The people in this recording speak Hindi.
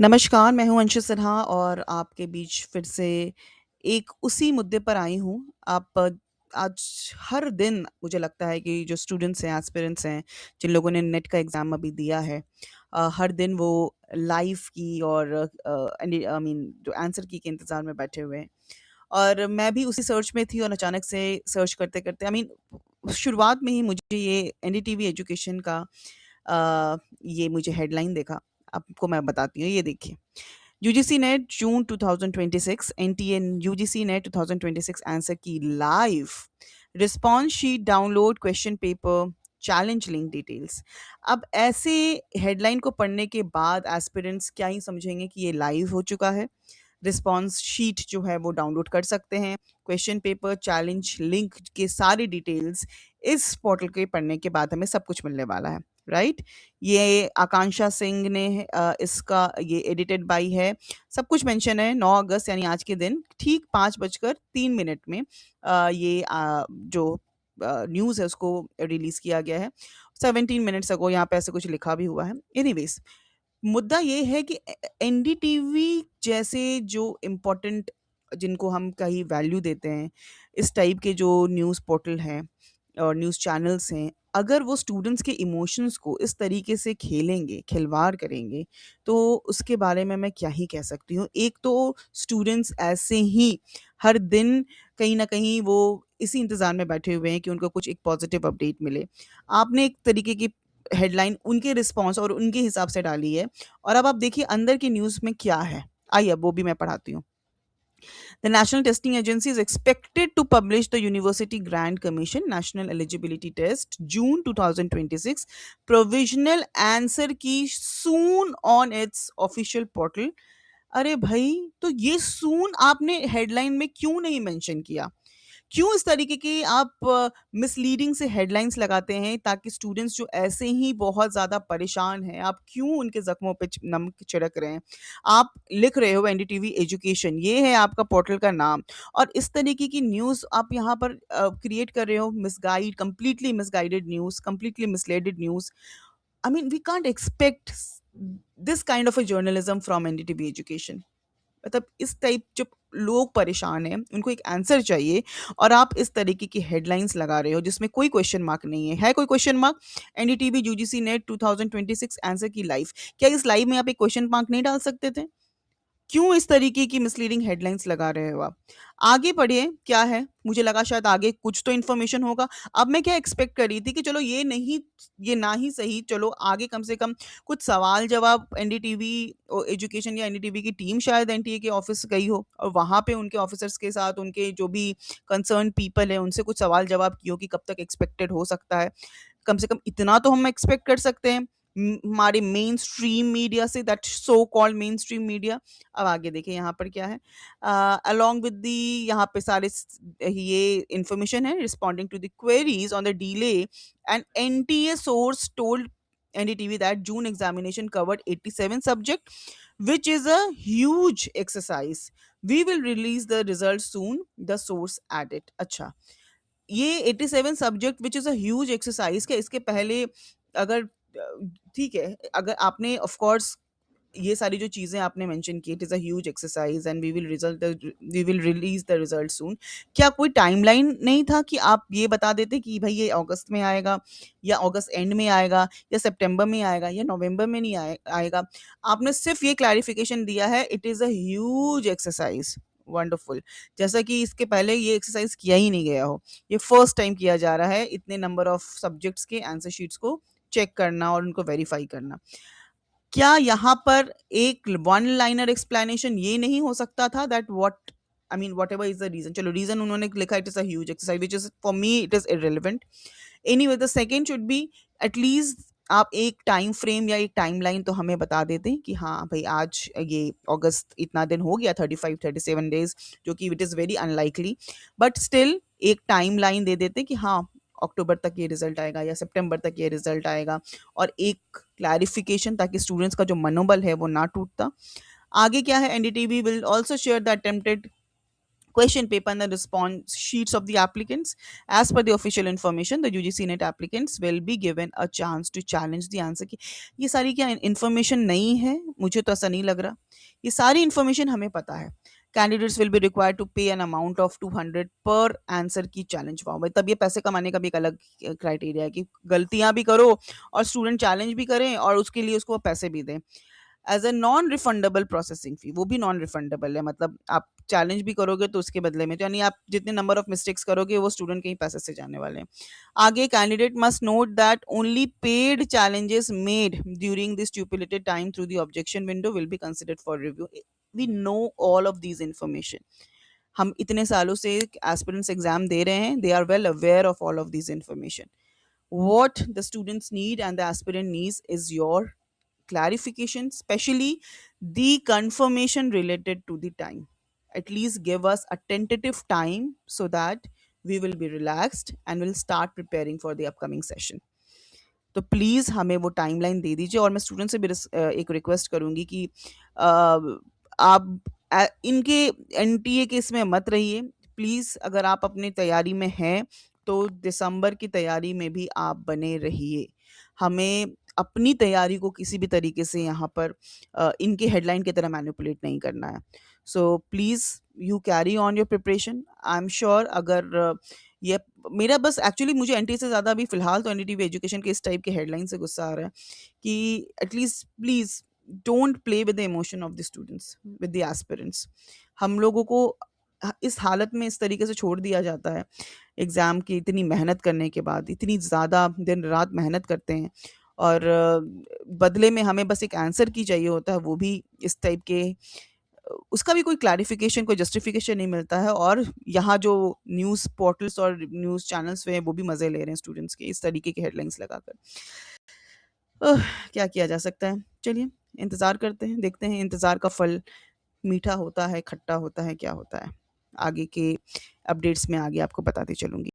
नमस्कार, मैं हूँ अंशु सिन्हा और आपके बीच फिर से एक उसी मुद्दे पर आई हूँ। आज हर दिन मुझे लगता है कि जो स्टूडेंट्स हैं, एस्पिरेंट्स हैं, जिन लोगों ने नेट का एग्ज़ाम अभी दिया है, हर दिन वो लाइव की और आई मीन जो आंसर की के इंतज़ार में बैठे हुए हैं। और मैं भी उसी सर्च में थी और अचानक से सर्च करते-करते शुरुआत में ही मुझे ये एनडीटीवी एजुकेशन का ये मुझे हेडलाइन देखा। आपको मैं बताती हूँ, ये देखिए। यूजीसी नेट जून 2026 एनटीए यूजीसी नेट 2026 आंसर की live response sheet download question paper challenge link details. अब ऐसे हेडलाइन को पढ़ने के बाद एस्पिरेंट्स क्या ही समझेंगे कि ये लाइव हो चुका है। रिस्पॉन्स शीट जो है वो डाउनलोड कर सकते हैं। क्वेश्चन पेपर चैलेंज लिंक के सारी डिटेल्स इस पोर्टल के पढ़ने के बाद हमें सब कुछ मिलने वाला है, राइट? ये आकांक्षा सिंह ने इसका ये एडिटेड बाय है। सब कुछ मेंशन है 9 अगस्त यानी आज के दिन ठीक 5:03 में जो न्यूज़ है उसको रिलीज़ किया गया है। 17 मिनट्स अगो यहाँ पे ऐसे कुछ लिखा भी हुआ है। एनीवेज़ मुद्दा ये है कि एनडीटीवी जैसे जो इम्पोर्टेंट जिनको हम कहीं वैल्यू देते हैं, इस टाइप के जो न्यूज़ पोर्टल हैं और न्यूज़ चैनल्स हैं, अगर वो स्टूडेंट्स के इमोशंस को इस तरीके से खेलेंगे, खिलवाड़ करेंगे, तो उसके बारे में मैं क्या ही कह सकती हूँ। एक तो स्टूडेंट्स ऐसे ही हर दिन कहीं न कहीं वो इसी इंतज़ार में बैठे हुए हैं कि उनको कुछ एक पॉज़िटिव अपडेट मिले। आपने एक तरीके की हेडलाइन उनके रिस्पॉन्स और उनके हिसाब से डाली है और अब आप देखिए अंदर की न्यूज़ में क्या है। आइए अब वो भी मैं पढ़ाती हूँ। The National Testing Agency is expected to publish the University Grant Commission National Eligibility Test June 2026 provisional answer key soon on its official portal। अरे भाई, तो ये सून आपने हेडलाइन में क्यों नहीं मेंशन किया? क्यों इस तरीके की आप मिसलीडिंग से हेडलाइंस लगाते हैं ताकि स्टूडेंट्स जो ऐसे ही बहुत ज़्यादा परेशान हैं, आप क्यों उनके ज़ख्मों पे नमक छिड़क रहे हैं? आप लिख रहे हो एनडीटीवी एजुकेशन, ये है आपका पोर्टल का नाम और इस तरीके की न्यूज़ आप यहाँ पर क्रिएट कर रहे हो completely misguided news, completely misleaded news. I mean we can't expect this kind of a journalism from NDTV education. मतलब इस टाइप जब लोग परेशान हैं, उनको एक आंसर चाहिए और आप इस तरीके की हेडलाइंस लगा रहे हो जिसमें कोई क्वेश्चन मार्क नहीं है। है कोई question mark? NDTV UGC net 2026 answer की लाइव। क्या इस लाइव में आप एक क्वेश्चन मार्क नहीं डाल सकते थे? क्यों इस तरीके की मिसलीडिंग हेडलाइंस लगा रहे हो आप? आगे पढ़िए क्या है? मुझे लगा शायद आगे कुछ तो इन्फॉर्मेशन होगा। अब मैं क्या एक्सपेक्ट कर रही थी कि चलो ये ना ही सही, चलो आगे कम से कम कुछ सवाल-जवाब एनडीटीवी एजुकेशन या एनडीटीवी की टीम शायद एनटीए के ऑफ़िस गई हो और वहाँ पे उनके ऑफ़िसर्स के साथ उनके जो भी कंसर्न्ड पीपल हैं, उनसे कुछ सवाल-जवाब किए हो कि कब तक एक्सपेक्टेड हो सकता है। कम से कम इतना तो हम एक्सपेक्ट कर सकते हैं हमारे मेन स्ट्रीम मीडिया से, that so called main stream media. अब आगे देखिए यहाँ पर क्या है। अलोंग विद दी यहाँ पे ये इंफॉर्मेशन है responding to the queries on the delay and NTA source told NDTV that June examination covered 87 subject which is a huge exercise. We will release the results soon, the source added। अच्छा, ये 87 subject which is a huge exercise. क्या इसके पहले अगर ठीक है, अगर आपने ऑफ कोर्स ये सारी जो चीज़ें आपने मेंशन की, it is a huge exercise and we will release the result soon. क्या कोई टाइमलाइन नहीं था कि आप ये बता देते कि भई ये अगस्त में आएगा या अगस्त एंड में आएगा या सितंबर में आएगा या नवंबर में नहीं आएगा? आपने सिर्फ़ ये क्लैरिफिकेशन दिया है, it is a huge exercise. Wonderful. जैसा कि इसके पहले ये एक्सरसाइज किया ही नहीं गया हो। ये फर्स्ट टाइम किया जा रहा है इतने नंबर ऑफ सब्जेक्ट्स के आंसर शीट्स को चेक करना और उनको वेरीफाई करना। क्या यहाँ पर एक वन लाइनर एक्सप्लेनेशन ये नहीं हो सकता था that what I mean whatever is the reason, चलो रीजन उन्होंने लिखा it is a huge exercise which is for me it is irrelevant. Anyway the second should be at least आप एक टाइम फ्रेम या एक टाइमलाइन तो हमें बता देते कि हाँ भाई आज ये अगस्त इतना दिन हो गया 35-37 डेज, जो कि it is very unlikely, but still एक टाइमलाइन दे देते कि हाँ अक्टूबर तक ये रिजल्ट आएगा या सितंबर तक ये रिजल्ट आएगा और एक क्लैरिफिकेशन ताकि स्टूडेंट्स का जो मनोबल है वो ना टूटता। आगे क्या है, NDTV will also share the attempted question paper and the response sheets of the applicants. As per the official information, the UGC NET applicants will be given a chance to challenge the answer. कि ये सारी क्या information नहीं है? मुझे तो ऐसा नहीं लग रहा. ये सारी information हमें पता है. Candidates will be required to pay an amount of 200 per answer की challenge form. भाई तब ये पैसे कमाने का भी एक अलग क्राइटेरिया है कि गलतियां भी करो और स्टूडेंट चैलेंज भी करें और उसके लिए उसको पैसे भी दें. As a non refundable processing fee, वो भी नॉन रिफंडेबल है, मतलब आप चैलेंज भी करोगे तो उसके बदले में, तो यानी आप जितने नंबर ऑफ मिस्टेक्स करोगे वो स्टूडेंट के ही पैसे से जाने वाले हैं. आगे candidate must note that only paid challenges made during this stipulated time through the objection window will be considered for review. We know all of these information. हम इतने सालों से एस्पिरेंट्स एग्जाम दे रहे हैं. They are well aware of all of this information. What the students need and the aspirant needs is your clarification, especially the confirmation related to the time. At least give us a tentative time so that we will be relaxed and will start preparing for the upcoming session. तो प्लीज़ हमें वो टाइमलाइन दे दीजिए. और मैं स्टूडेंट से भी एक रिक्वेस्ट करूँगी कि आप इनके एनटीए के इसमें मत रहिए. प्लीज़ अगर आप अपनी तैयारी में हैं तो दिसंबर की तैयारी में भी आप बने रहिए. हमें अपनी तैयारी को किसी भी तरीके से यहाँ पर इनके हेडलाइन की तरह मैनिपुलेट नहीं करना है. So please you carry on your preparation. I am sure अगर ये मेरा बस एक्चुअली मुझे एनटीए से ज़्यादा अभी फ़िलहाल तो एनडीटीवी एजुकेशन के इस टाइप के हेडलाइन से गुस्सा आ रहा है कि at least please don't play with the emotion of the students, with the aspirants. हम लोगों को इस हालत में इस तरीके से छोड़ दिया जाता है. एग्ज़ाम की इतनी मेहनत करने के बाद, इतनी ज़्यादा दिन रात मेहनत करते हैं और बदले में हमें बस एक आंसर की चाहिए होता है, वो भी इस टाइप के उसका भी कोई क्लैरिफिकेशन, कोई जस्टिफिकेशन नहीं मिलता है. और यहाँ जो न्यूज़ पोर्टल्स और न्यूज़ चैनल्स पे हैं, वो भी मज़े ले रहे हैं स्टूडेंट्स के इस तरीके की हेडलाइंस लगाकर. क्या किया जा सकता है? चलिए इंतज़ार करते हैं, देखते हैं इंतज़ार का फल मीठा होता है, खट्टा होता है, क्या होता है? आगे के अपडेट्स में आगे आपको बताती चलूँगी.